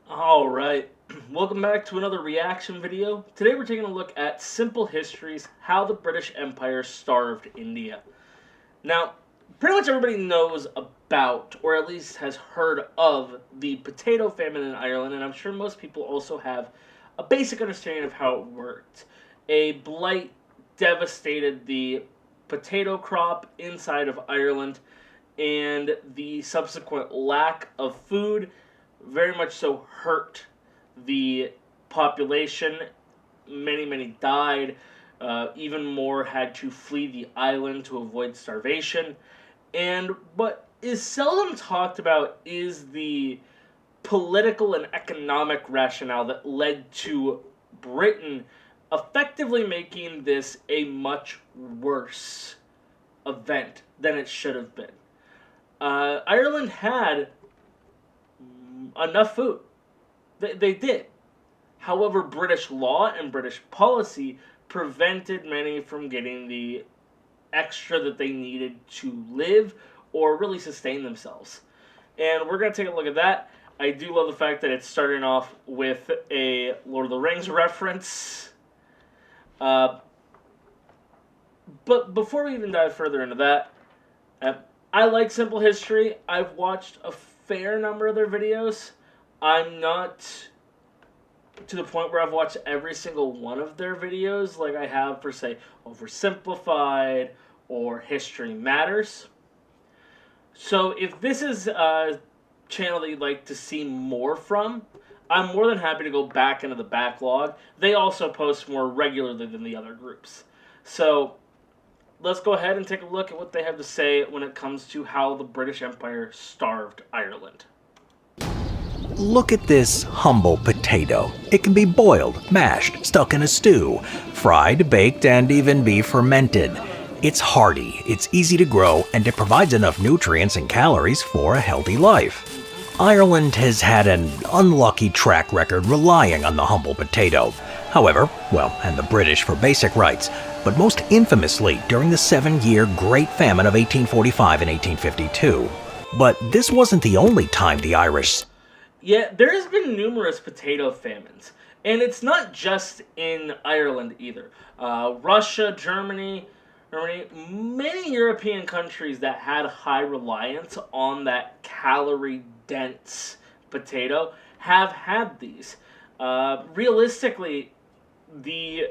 Alright, welcome back to another reaction video. Today we're taking a look at Simple History's How the British Empire Starved India. Now, pretty much everybody knows about, or at least has heard of, the potato famine in Ireland, and I'm sure most people also have a basic understanding of how it worked. A blight devastated the potato crop inside of Ireland, and the subsequent lack of food very much so hurt the population. Many died. Even more had to flee the island to avoid starvation. And what is seldom talked about is the political and economic rationale that led to Britain effectively making this a much worse event than it should have been. Ireland had enough food. They did. However, British law and British policy prevented many from getting the extra that they needed to live or really sustain themselves. And we're going to take a look at that. I do love the fact that it's starting off with a Lord of the Rings reference. But before we even dive further into that, I like Simple History. I've watched a fair number of their videos. I'm not to the point where I've watched every single one of their videos like I have for, say, Oversimplified or History Matters. So if this is a channel that you'd like to see more from, I'm more than happy to go back into the backlog. They also post more regularly than the other groups. So let's go ahead and take a look at what they have to say when it comes to how the British Empire starved Ireland. Look at this humble potato. It can be boiled, mashed, stuck in a stew, fried, baked, and even be fermented. It's hearty, it's easy to grow, and it provides enough nutrients and calories for a healthy life. Ireland has had an unlucky track record relying on the humble potato. However, and the British for basic rights, but most infamously during the 7-year Great Famine of 1845 and 1852. But this wasn't the only time the Irish... Yeah, there has been numerous potato famines, and it's not just in Ireland either. Russia, Germany, many European countries that had high reliance on that calorie-dense potato have had these. Realistically, the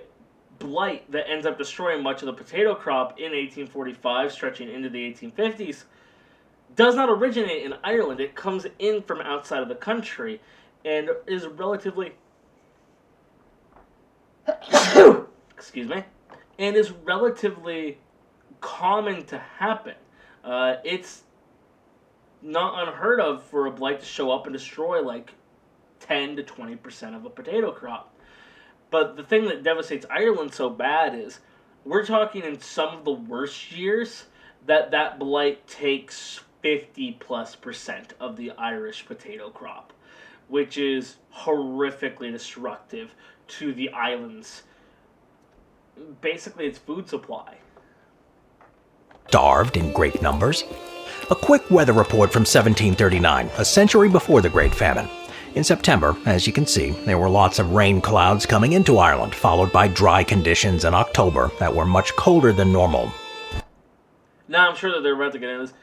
blight that ends up destroying much of the potato crop in 1845, stretching into the 1850s, does not originate in Ireland. It comes in from outside of the country and is relatively excuse me, and is relatively common to happen. It's not unheard of for a blight to show up and destroy like 10 to 20% of a potato crop. But the thing that devastates Ireland so bad is we're talking in some of the worst years that blight takes 50+% of the Irish potato crop, which is horrifically destructive to the island's, basically its food supply. Starved in great numbers. A quick weather report from 1739, a century before the Great Famine. In September, as you can see, there were lots of rain clouds coming into Ireland, followed by dry conditions in October that were much colder than normal. Now, I'm sure that they're about to get into this.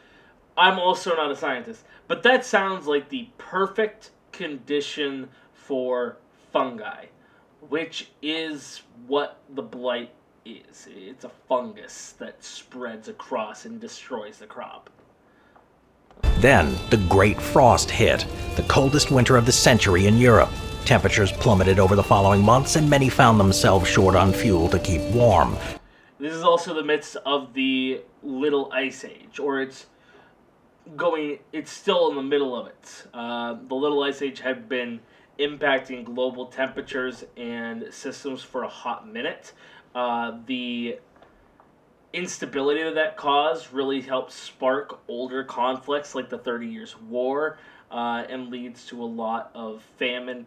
I'm also not a scientist, but that sounds like the perfect condition for fungi, which is what the blight is. It's a fungus that spreads across and destroys the crop. Then, the Great Frost hit, the coldest winter of the century in Europe. Temperatures plummeted over the following months, and many found themselves short on fuel to keep warm. This is also the midst of the Little Ice Age, or it's still in the middle of it. The Little Ice Age had been impacting global temperatures and systems for a hot minute. The instability that caused really helped spark older conflicts like the 30 Years' War, and leads to a lot of famine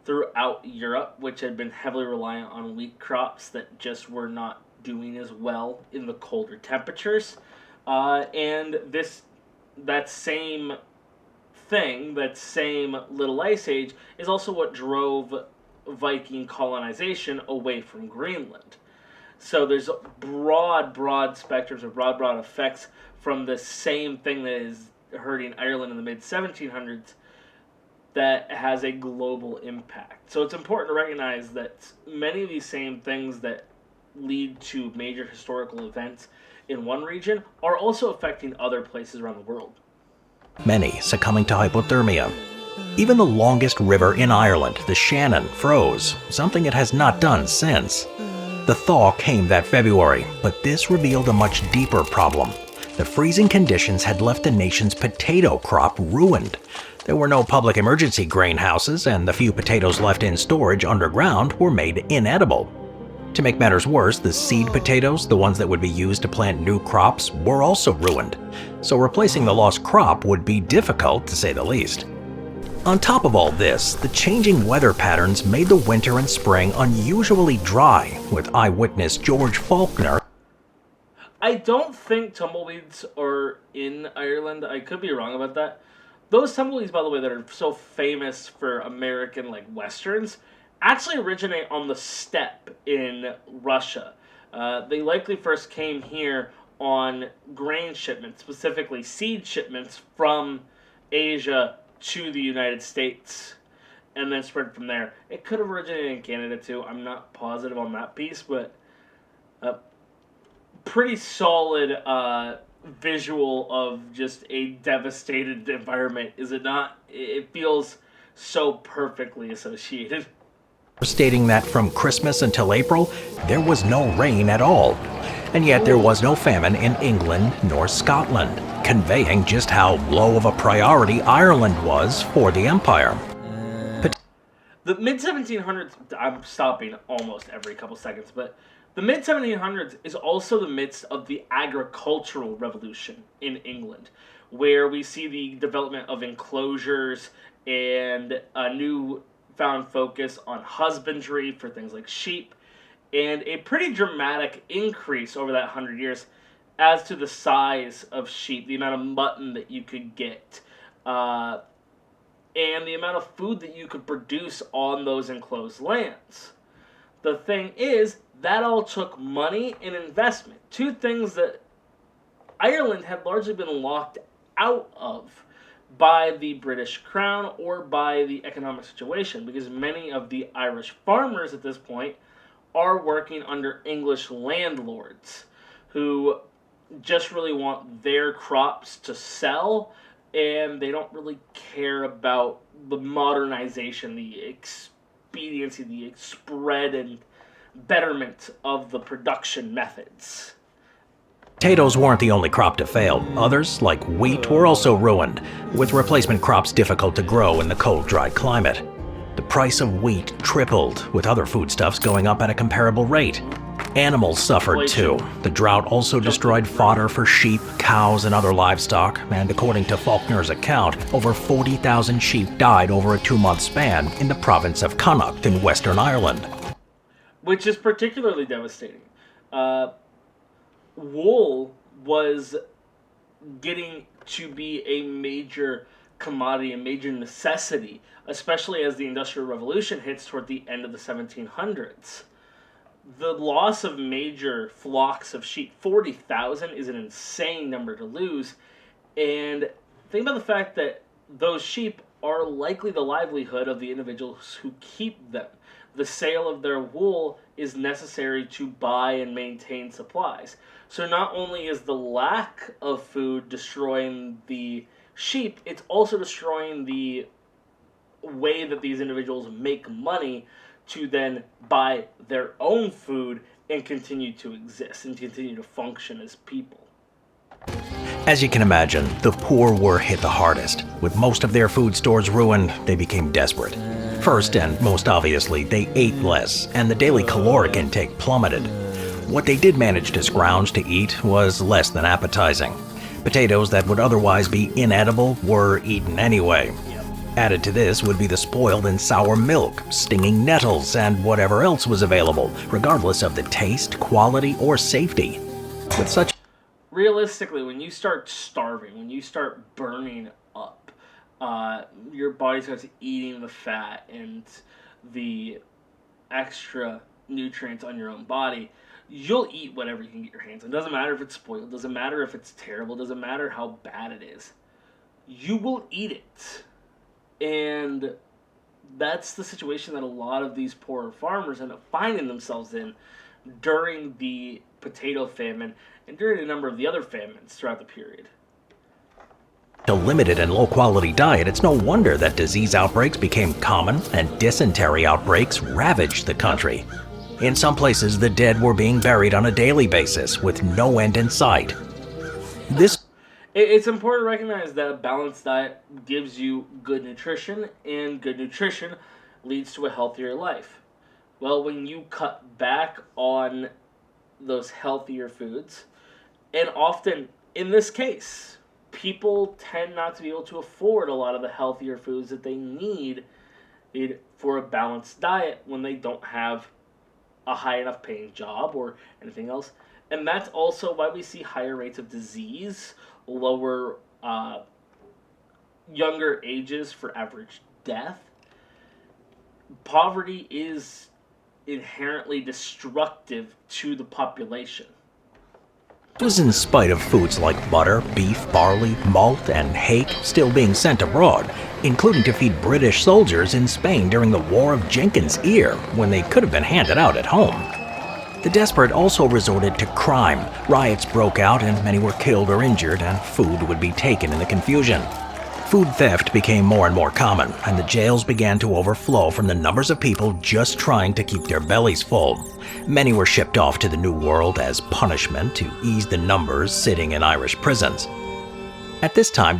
throughout Europe, which had been heavily reliant on wheat crops that just were not doing as well in the colder temperatures. And that same thing, that same Little Ice Age, is also what drove Viking colonization away from Greenland. So there's broad spectrums or broad effects from the same thing that is hurting Ireland in the mid 1700s that has a global impact. So it's important to recognize that many of these same things that lead to major historical events in one region are also affecting other places around the world. Many succumbing to hypothermia. Even the longest river in Ireland, the Shannon, froze, something it has not done since. The thaw came that February, but this revealed a much deeper problem. The freezing conditions had left the nation's potato crop ruined. There were no public emergency grain houses, and the few potatoes left in storage underground were made inedible. To make matters worse, the seed potatoes, the ones that would be used to plant new crops, were also ruined. So replacing the lost crop would be difficult, to say the least. On top of all this, the changing weather patterns made the winter and spring unusually dry, with eyewitness George Faulkner. I don't think tumbleweeds are in Ireland. I could be wrong about that. Those tumbleweeds, by the way, that are so famous for American westerns, actually originate on the steppe in Russia. They likely first came here on grain shipments, specifically seed shipments from Asia to the United States, and then spread from there. It could have originated in Canada too. I'm not positive on that piece, but pretty solid visual of just a devastated environment, is it not? It feels so perfectly associated. Stating that from Christmas until April, there was no rain at all. And yet there was no famine in England nor Scotland, conveying just how low of a priority Ireland was for the empire. The mid-1700s, I'm stopping almost every couple seconds, but the mid-1700s is also the midst of the agricultural revolution in England, where we see the development of enclosures and a new found focus on husbandry for things like sheep, and a pretty dramatic increase over that 100 years as to the size of sheep, the amount of mutton that you could get, and the amount of food that you could produce on those enclosed lands. The thing is, that all took money and investment, two things that Ireland had largely been locked out of by the British Crown or by the economic situation, because many of the Irish farmers at this point are working under English landlords who just really want their crops to sell, and they don't really care about the modernization, the expediency, the spread and betterment of the production methods. Potatoes weren't the only crop to fail. Others, like wheat, were also ruined, with replacement crops difficult to grow in the cold, dry climate. The price of wheat tripled, with other foodstuffs going up at a comparable rate. Animals suffered too. The drought also destroyed fodder for sheep, cows, and other livestock, and according to Faulkner's account, over 40,000 sheep died over a 2-month span in the province of Connacht in Western Ireland. Which is particularly devastating. Wool was getting to be a major commodity, a major necessity, especially as the Industrial Revolution hits toward the end of the 1700s. The loss of major flocks of sheep, 40,000, is an insane number to lose. And think about the fact that those sheep are likely the livelihood of the individuals who keep them. The sale of their wool is necessary to buy and maintain supplies. So not only is the lack of food destroying the sheep, it's also destroying the way that these individuals make money to then buy their own food and continue to exist and continue to function as people. As you can imagine, the poor were hit the hardest. With most of their food stores ruined, they became desperate. First, and most obviously, they ate less, and the daily caloric intake plummeted. What they did manage to scrounge to eat was less than appetizing. Potatoes that would otherwise be inedible were eaten anyway. Added to this would be the spoiled and sour milk, stinging nettles, and whatever else was available, regardless of the taste, quality, or safety. With such Realistically, when you start starving, when you start burning up, your body starts eating the fat and the extra nutrients on your own body, you'll eat whatever you can get your hands on. It doesn't matter if it's spoiled, doesn't matter if it's terrible, doesn't matter how bad it is. You will eat it. And that's the situation that a lot of these poorer farmers end up finding themselves in during the potato famine and during a number of the other famines throughout the period. A limited and low quality diet, it's no wonder that disease outbreaks became common and dysentery outbreaks ravaged the country. In some places, the dead were being buried on a daily basis with no end in sight. It's important to recognize that a balanced diet gives you good nutrition, and good nutrition leads to a healthier life. Well, when you cut back on those healthier foods, and often in this case, people tend not to be able to afford a lot of the healthier foods that they need for a balanced diet when they don't have a high enough paying job or anything else. And that's also why we see higher rates of disease, lower, younger ages for average death. Poverty is inherently destructive to the population. It was in spite of foods like butter, beef, barley, malt, and hake still being sent abroad, including to feed British soldiers in Spain during the War of Jenkins' Ear, when they could have been handed out at home. The desperate also resorted to crime. Riots broke out and many were killed or injured, and food would be taken in the confusion. Food theft became more and more common, and the jails began to overflow from the numbers of people just trying to keep their bellies full. Many were shipped off to the New World as punishment to ease the numbers sitting in Irish prisons. At this time,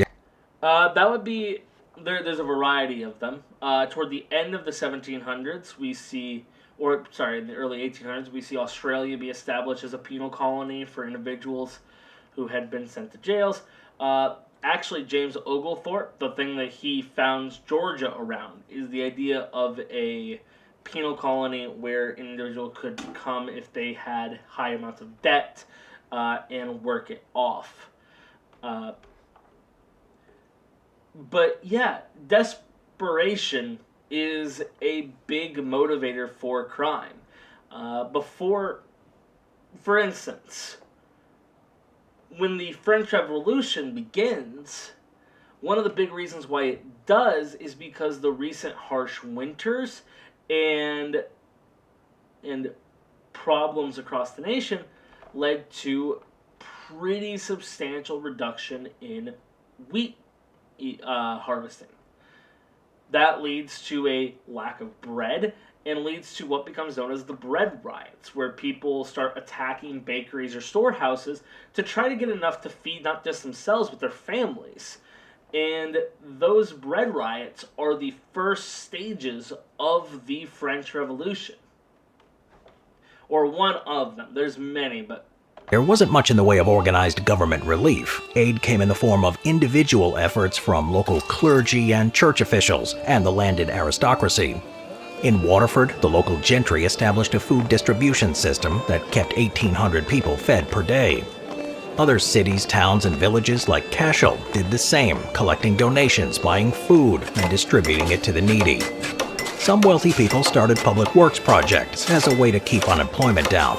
That would be there's a variety of them. Toward the end of the 1700s, we see, or sorry, in the early 1800s, we see Australia be established as a penal colony for individuals who had been sent to jails. Actually, James Oglethorpe, the thing that he founds Georgia around, is the idea of a penal colony where an individual could come if they had high amounts of debt and work it off. But yeah, desperation is a big motivator for crime. For instance, when the French Revolution begins, one of the big reasons why it does is because the recent harsh winters and problems across the nation led to pretty substantial reduction in wheat harvesting. That leads to a lack of bread and leads to what becomes known as the bread riots, where people start attacking bakeries or storehouses to try to get enough to feed not just themselves but their families. And those bread riots are the first stages of the French Revolution. Or one of them. There's many, but there wasn't much in the way of organized government relief. Aid came in the form of individual efforts from local clergy and church officials and the landed aristocracy. In Waterford, the local gentry established a food distribution system that kept 1,800 people fed per day. Other cities, towns, and villages like Cashel did the same, collecting donations, buying food, and distributing it to the needy. Some wealthy people started public works projects as a way to keep unemployment down.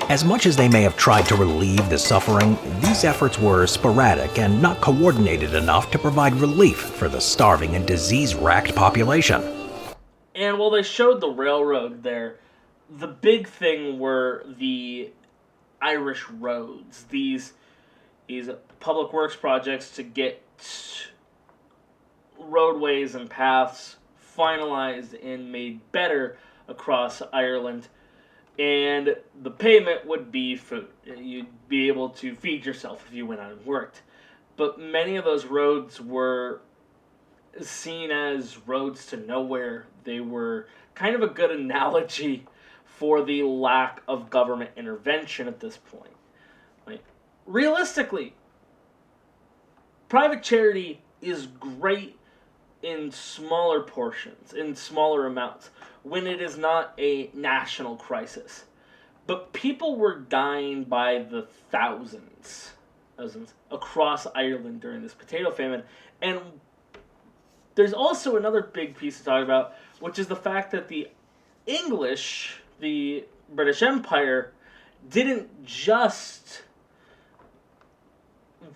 As much as they may have tried to relieve the suffering, these efforts were sporadic and not coordinated enough to provide relief for the starving and disease-racked population. And while they showed the railroad there, the big thing were the Irish roads. These public works projects to get roadways and paths finalized and made better across Ireland. And the payment would be food. You'd be able to feed yourself if you went out and worked. But many of those roads were seen as roads to nowhere. They were kind of a good analogy for the lack of government intervention at this point. Like, realistically, private charity is great in smaller portions, in smaller amounts, when it is not a national crisis. But people were dying by the thousands across Ireland during this potato famine, and There's also another big piece to talk about, which is the fact that the English, the British Empire, didn't just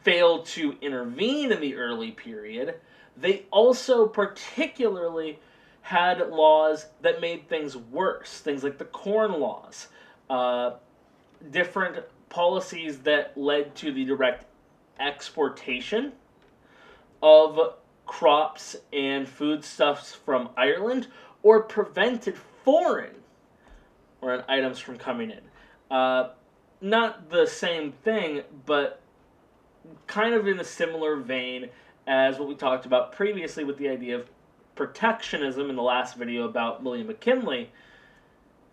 fail to intervene in the early period. They also particularly had laws that made things worse. Things like the Corn Laws, different policies that led to the direct exportation of crops and foodstuffs from Ireland, or prevented foreign items from coming in. Not the same thing, but kind of in a similar vein as what we talked about previously with the idea of protectionism in the last video about William McKinley.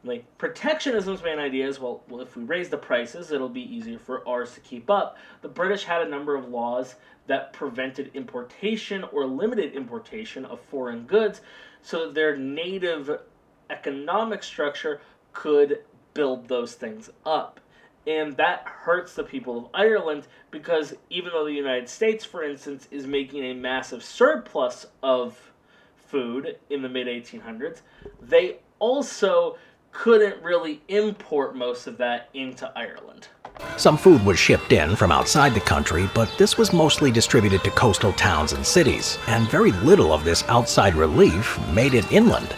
Like, protectionism's main idea is, well, if we raise the prices, it'll be easier for ours to keep up. The British had a number of laws that prevented importation or limited importation of foreign goods so that their native economic structure could build those things up. And that hurts the people of Ireland because even though the United States, for instance, is making a massive surplus of food in the mid-1800s, they also couldn't really import most of that into Ireland. Some food was shipped in from outside the country, but this was mostly distributed to coastal towns and cities, and very little of this outside relief made it inland.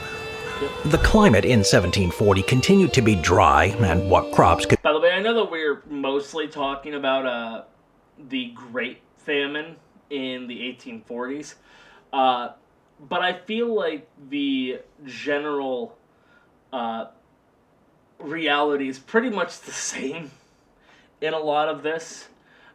The climate in 1740 continued to be dry, and what crops could... By the way, I know that we're mostly talking about the Great Famine in the 1840s, but I feel like the general reality is pretty much the same in a lot of this.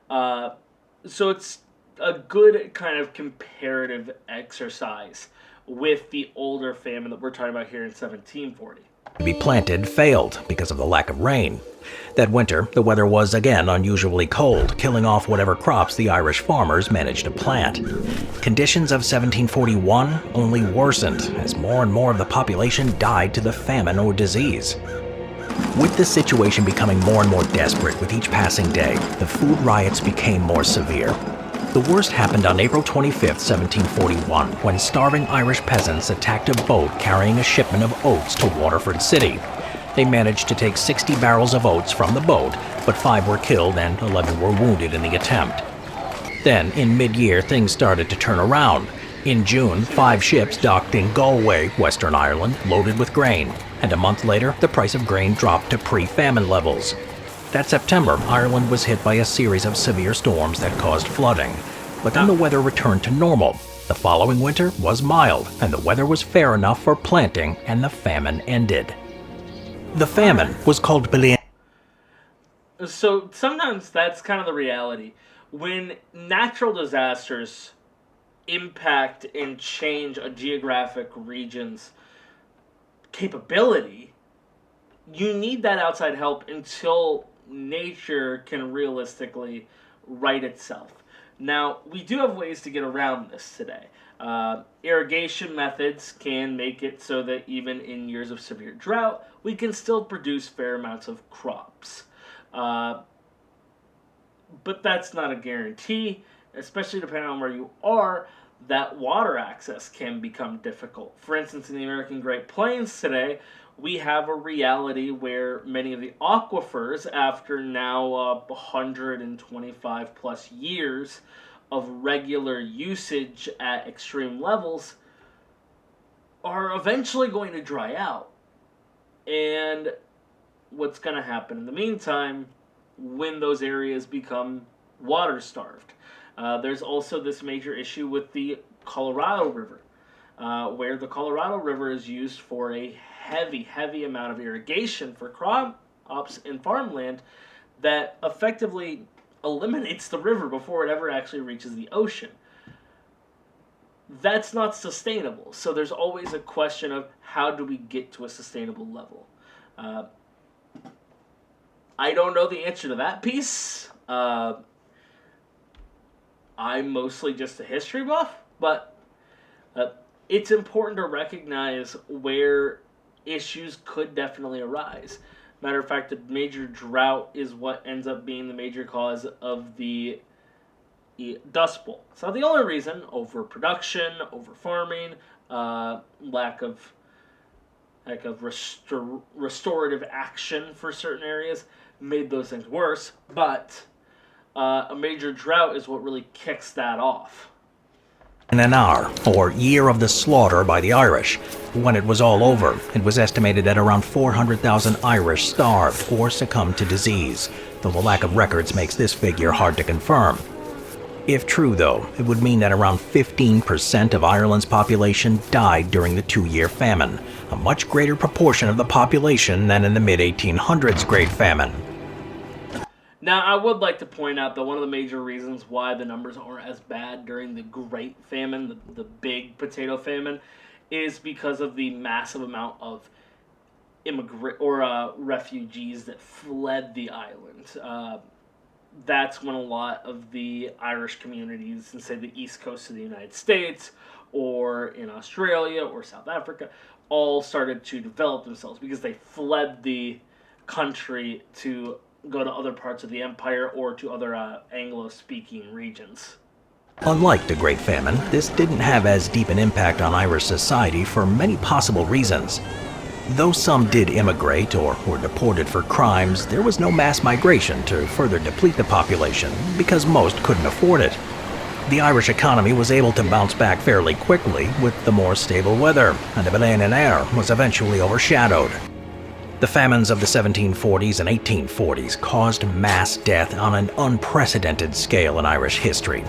So it's a good kind of comparative exercise with the older famine that we're talking about here in 1740. be planted failed because of the lack of rain. That winter, the weather was again unusually cold, killing off whatever crops the Irish farmers managed to plant. Conditions of 1741 only worsened as more and more of the population died to the famine or disease. With the situation becoming more and more desperate with each passing day, the food riots became more severe. The worst happened on April 25, 1741, when starving Irish peasants attacked a boat carrying a shipment of oats to Waterford City. They managed to take 60 barrels of oats from the boat, but 5 were killed and 11 were wounded in the attempt. Then, in mid-year, things started to turn around. In June, 5 ships docked in Galway, Western Ireland, loaded with grain, and a month later, the price of grain dropped to pre-famine levels. That September, Ireland was hit by a series of severe storms that caused flooding. But then the weather returned to normal. The following winter was mild, and the weather was fair enough for planting, and the famine ended. The famine was called Bili. So sometimes that's kind of the reality. When natural disasters impact and change a geographic region's capability, you need that outside help until nature can realistically right itself. Now, we do have ways to get around this today. Irrigation methods can make it so that even in years of severe drought, we can still produce fair amounts of crops. But that's not a guarantee, especially depending on where you are. That water access can become difficult. For instance, in the American Great Plains today, we have a reality where many of the aquifers, after now 125 plus years of regular usage at extreme levels, are eventually going to dry out. And what's going to happen in the meantime when those areas become water starved? There's also this major issue with the Colorado River, where the Colorado River is used for a heavy amount of irrigation for crops and farmland that effectively eliminates the river before it ever actually reaches the ocean. That's not sustainable. So there's always a question of how do we get to a sustainable level? I don't know the answer to that piece. I'm mostly just a history buff, but it's important to recognize where issues could definitely arise. Matter of fact, the major drought is what ends up being the major cause of the eat Dust Bowl. It's not the only reason. Overproduction, over farming, lack of restorative action for certain areas made those things worse. But a major drought is what really kicks that off. In an hour, or Year of the Slaughter by the Irish. When it was all over, it was estimated that around 400,000 Irish starved or succumbed to disease, though the lack of records makes this figure hard to confirm. If true, though, it would mean that around 15% of Ireland's population died during the 2-year famine, a much greater proportion of the population than in the mid-1800s Great Famine. Now, I would like to point out that one of the major reasons why the numbers aren't as bad during the Great Famine, the big potato famine, is because of the massive amount of refugees that fled the island. That's when a lot of the Irish communities in, say, the east coast of the United States, or in Australia, or South Africa, all started to develop themselves because they fled the country to go to other parts of the empire or to other Anglo-speaking regions. Unlike the Great Famine, this didn't have as deep an impact on Irish society for many possible reasons. Though some did immigrate or were deported for crimes, there was no mass migration to further deplete the population because most couldn't afford it. The Irish economy was able to bounce back fairly quickly with the more stable weather, and the Belen and air was eventually overshadowed. The famines of the 1740s and 1840s caused mass death on an unprecedented scale in Irish history.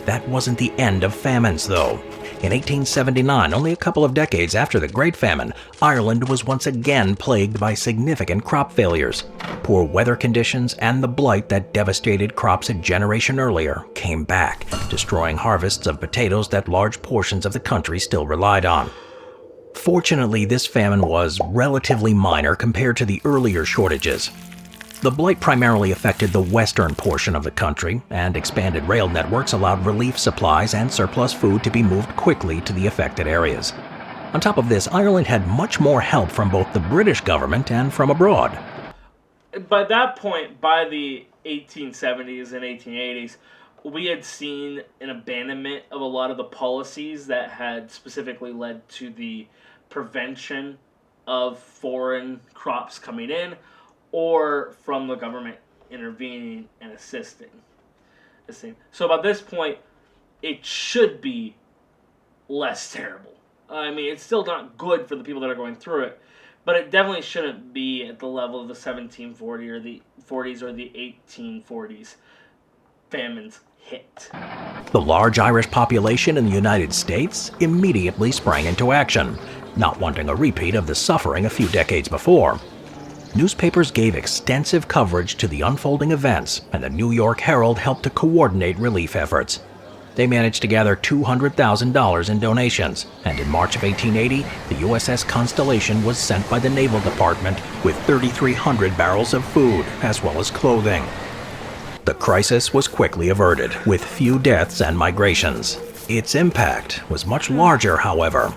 That wasn't the end of famines, though. In 1879, only a couple of decades after the Great Famine, Ireland was once again plagued by significant crop failures. Poor weather conditions and the blight that devastated crops a generation earlier came back, destroying harvests of potatoes that large portions of the country still relied on. Fortunately, this famine was relatively minor compared to the earlier shortages. The blight primarily affected the western portion of the country, and expanded rail networks allowed relief supplies and surplus food to be moved quickly to the affected areas. On top of this, Ireland had much more help from both the British government and from abroad. By that point, by the 1870s and 1880s, we had seen an abandonment of a lot of the policies that had specifically led to the prevention of foreign crops coming in, or from the government intervening and assisting. So by this point, it should be less terrible. I mean, it's still not good for the people that are going through it, but it definitely shouldn't be at the level of the 1740 or the 40s or the 1840s famines hit. The large Irish population in the United States immediately sprang into action, not wanting a repeat of the suffering a few decades before. Newspapers gave extensive coverage to the unfolding events, and the New York Herald helped to coordinate relief efforts. They managed to gather $200,000 in donations, and in March of 1880, the USS Constellation was sent by the Naval Department with 3,300 barrels of food, as well as clothing. The crisis was quickly averted, with few deaths and migrations. Its impact was much larger, however.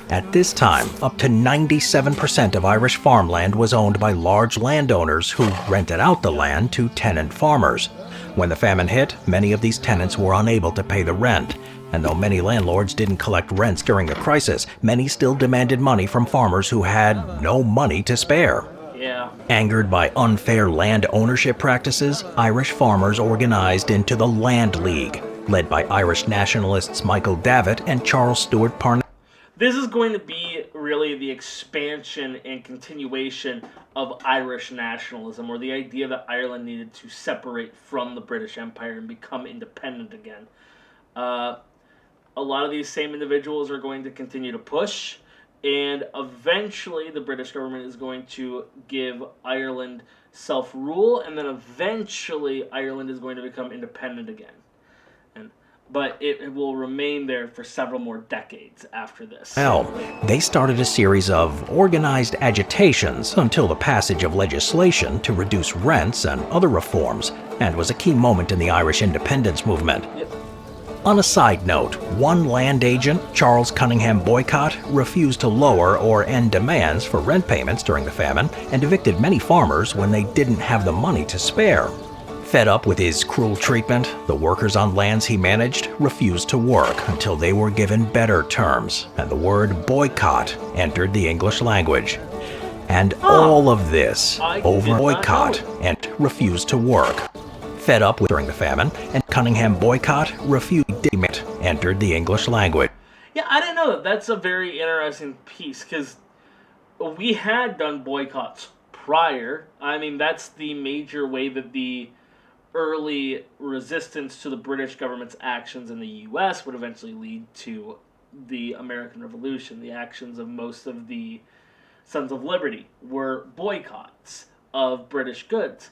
At this time, up to 97% of Irish farmland was owned by large landowners who rented out the land to tenant farmers. When the famine hit, many of these tenants were unable to pay the rent, and though many landlords didn't collect rents during the crisis, many still demanded money from farmers who had no money to spare. Yeah. Angered by unfair land ownership practices, Irish farmers organized into the Land League, led by Irish nationalists Michael Davitt and Charles Stewart Parnell. This is going to be really the expansion and continuation of Irish nationalism, or the idea that Ireland needed to separate from the British Empire and become independent again. A lot of these same individuals are going to continue to push, and eventually the British government is going to give Ireland self-rule, and then eventually Ireland is going to become independent again. But it will remain there for several more decades after this. They started a series of organized agitations until the passage of legislation to reduce rents and other reforms, and was a key moment in the Irish independence movement. Yep. On a side note, one land agent, Charles Cunningham Boycott, refused to lower or end demands for rent payments during the famine and evicted many farmers when they didn't have the money to spare. Fed up with his cruel treatment, the workers on lands he managed refused to work until they were given better terms, and the word boycott entered the English language. And all of this over boycott and refused to work. Fed up with during the famine, and Cunningham boycott refused entered the English language. Yeah, I didn't know that. That's a very interesting piece, because we had done boycotts prior. I mean, that's the major way that the early resistance to the British government's actions in the U.S. would eventually lead to the American Revolution. The actions of most of the Sons of Liberty were boycotts of British goods.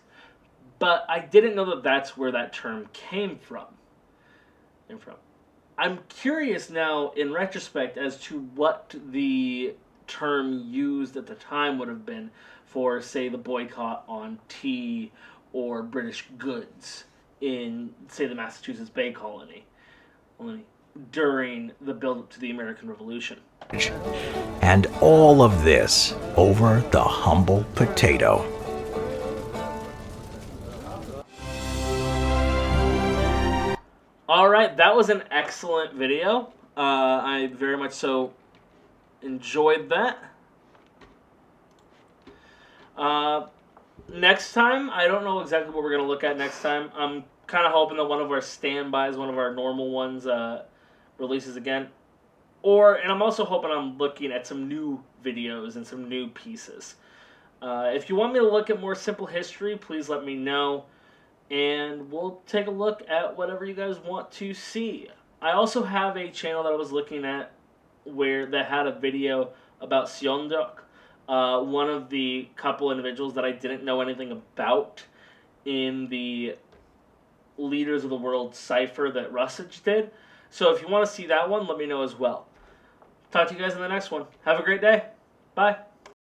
But I didn't know that that's where that term came from. I'm curious now, in retrospect, as to what the term used at the time would have been for, say, the boycott on tea or British goods in, say, the Massachusetts Bay Colony during the build-up to the American Revolution. And all of this over the humble potato. Alright, that was an excellent video. I very much so enjoyed that. Next time, I don't know exactly what we're going to look at next time. I'm kind of hoping that one of our standbys, one of our normal ones, releases again. And I'm also hoping I'm looking at some new videos and some new pieces. If you want me to look at more simple history, please let me know. And we'll take a look at whatever you guys want to see. I also have a channel that I was looking at that had a video about Seondok. One of the couple individuals that I didn't know anything about in the Leaders of the World cipher that Russage did. So if you want to see that one, let me know as well. Talk to you guys in the next one. Have a great day. Bye.